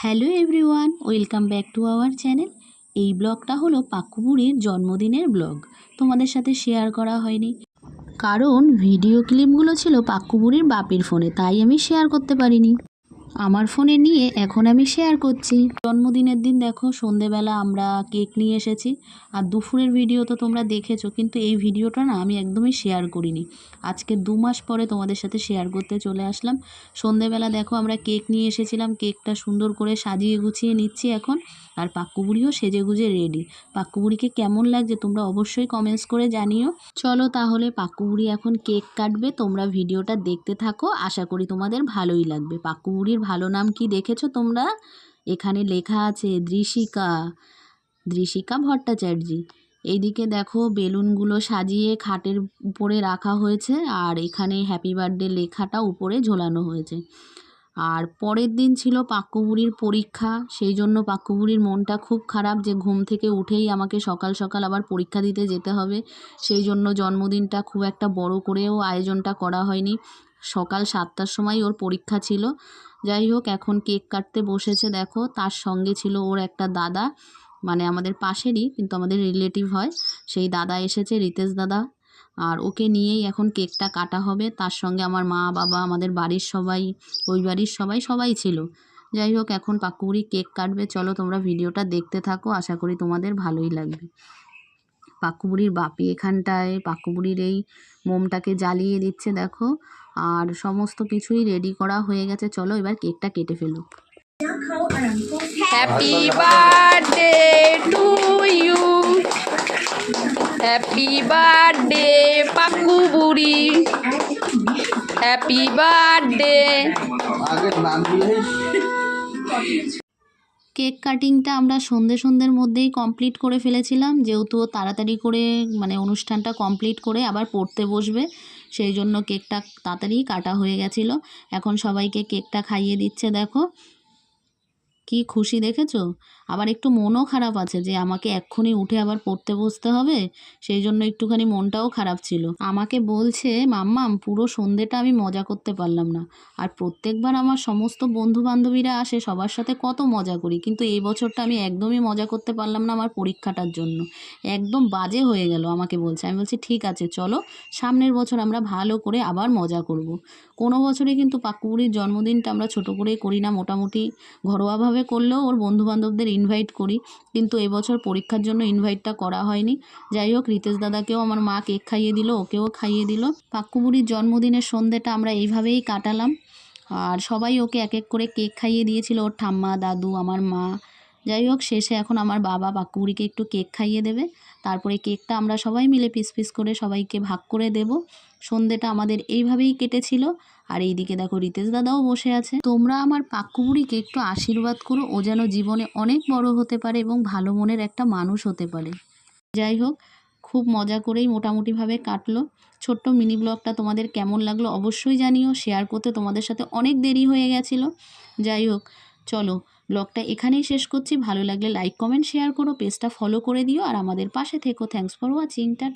Hello everyone, welcome back to our channel. এই ব্লগটা হলো পাক্কু বুড়ির জন্মদিনের ব্লগ। তোমাদের সাথে শেয়ার করা হয়নি কারণ ভিডিও ক্লিপগুলো ছিল পাক্কু বুড়ির বাপির ফোনে, তাই আমি শেয়ার করতে পারিনি। আমার ফোনে নিয়ে এখন আমি শেয়ার করছি। জন্মদিনের দিন দেখো সন্ধেবেলা আমরা কেক নিয়ে এসেছি, আর দুপুরের ভিডিও তো তোমরা দেখেছো, কিন্তু এই ভিডিওটা না আমি একদমই শেয়ার করিনি। আজকে 2 মাস পরে তোমাদের সাথে শেয়ার করতে চলে আসলাম। সন্ধেবেলা দেখো আমরা কেক নিয়ে এসেছিলাম, কেকটা সুন্দর করে সাজিয়ে গুছিয়ে নিচ্ছি এখন। আর পাক্কু বুড়িও সেজে গুজে রেডি। পাক্কু বুড়িকে কেমন লাগছে তোমরা অবশ্যই কমেন্টস করে জানিও। চলো তাহলে পাক্কু বুড়ি এখন কেক কাটবে, তোমরা ভিডিওটা দেখতে থাকো, আশা করি তোমাদের ভালোই লাগবে। পাক্কু বুড়ির ভালো নাম কি দেখেছো তোমরা? এখানে লেখা আছে দৃশিকা ভট্টাচার্য। এইদিকে দেখো বেলুনগুলো সাজিয়ে খাটের উপরে রাখা হয়েছে, আর এখানে হ্যাপি বার্থডে লেখাটা উপরে ঝোলানো হয়েছে। আর পরের দিন ছিল পাক্কু বুড়ির পরীক্ষা, সেই জন্য পাক্কু বুড়ির মনটা খুব খারাপ যে ঘুম থেকে উঠেই আমাকে সকাল সকাল আবার পরীক্ষা দিতে যেতে হবে। সেই জন্য জন্মদিনটা খুব একটা বড় করেও আয়োজনটা করা হয়নি। সকাল 7টার সময় ওর পরীক্ষা ছিল। যাই হোক, এখন কেক কাটতে বসেছে দেখো, তার সঙ্গে ছিল ওর একটা দাদা, মানে আমাদের পাশেরই কিন্তু আমাদের রিলেটিভ হয়, সেই দাদা এসেছে, রিতেশ দাদা। আর ওকে নিয়েই এখন কেকটা কাটা হবে। তার সঙ্গে আমার মা বাবা, আমাদের বাড়ির সবাই, ওই বাড়ির সবাই ছিল। যাই হোক, এখন পাক্কু বুড়ি কেক কাটবে। চলো তোমরা ভিডিওটা দেখতে থাকো, আশা করি তোমাদের ভালোই লাগবে। পাক্কু বুড়ির বাপি এখানটায় পাক্কু বুড়ির এই মোমটাকে জ্বালিয়ে দিচ্ছে দেখো, আর সমস্ত কিছুই রেডি করা হয়ে গেছে। চলো এবার কেকটা কেটে ফেলো। Happy birthday to you, happy birthday Pakku বুড়ি, হ্যাপি বার্থডে। কেক কাটিংটা আমরা সন্ধ্যের মধ্যেই কমপ্লিট করে ফেলেছিলাম, যেহেতু ও তাড়াতাড়ি করে মানে অনুষ্ঠানটা কমপ্লিট করে আবার পড়তে বসবে, সেই জন্য কেকটা তাড়াতাড়ি কাটা হয়ে গেছিলো। এখন সবাইকে কেকটা খাইয়ে দিচ্ছে দেখো, কি খুশি দেখেছো। আবার একটু মনও খারাপ আছে যে আমাকে এক্ষুনি উঠে আবার পড়তে বসতে হবে, সেই জন্য একটুখানি মনটাও খারাপ ছিল। আমাকে বলছে, মাম্মাম পুরো সন্ধেটা আমি মজা করতে পারলাম না। আর প্রত্যেকবার আমার সমস্ত বন্ধু বান্ধবীরা আসে, সবার সাথে কত মজা করি, কিন্তু এই বছরটা আমি একদমই মজা করতে পারলাম না আমার পরীক্ষাটার জন্য। একদম বাজে হয়ে গেল আমাকে বলছে। আমি বলছি ঠিক আছে চলো, সামনের বছর আমরা ভালো করে আবার মজা করব। কোনো বছরই কিন্তু পাক্কু বুড়ির জন্মদিনটা আমরা ছোটো করেই করি না, মোটামুটি ঘরোয়াভাবে করলেও ওর বন্ধুবান্ধবদের ইনভাইট করি, কিন্তু এবছর পরীক্ষার জন্য ইনভাইটটা করা হয়নি। যাই হোক, রিতেশ দাদাকেও আমার মা কেক খাইয়ে দিল, ওকেও খাইয়ে দিল। পাক্কু বুড়ির জন্মদিনের সন্ধ্যেটা আমরা এইভাবেই কাটালাম। আর সবাই ওকে এক এক করে কেক খাইয়ে দিয়েছিল, ওর ঠাম্মা, দাদু, আমার মা। যাই হোক, শেষে এখন আমার বাবা পাক্কু বুড়িকে একটু কেক খাইয়ে দেবে, তারপরে কেকটা আমরা সবাই মিলে পিস পিস করে সবাইকে ভাগ করে দেব। সন্ধ্যেটা আমাদের এইভাবেই কেটেছিল। আর এইদিকে দেখো রিতেশ দাদাও বসে আছে। তোমরা আমার পাক্কু বুড়িকে একটু আশীর্বাদ করো, ও যেন জীবনে অনেক বড় হতে পারে এবং ভালো মনের একটা মানুষ হতে পারে। যাই হোক, খুব মজা করেই মোটামুটিভাবে কাটলো। ছোট্ট মিনি ব্লগটা তোমাদের কেমন লাগলো অবশ্যই জানিও। শেয়ার করতে তোমাদের সাথে অনেক দেরি হয়ে গেছিলো। যাই হোক, চলো ব্লগটা এখানেই শেষ করছি। ভালো লাগলে লাইক কমেন্ট শেয়ার করো, পেজটা ফলো করে দিও, আর আমাদের পাশে থেকো। Thanks for watching.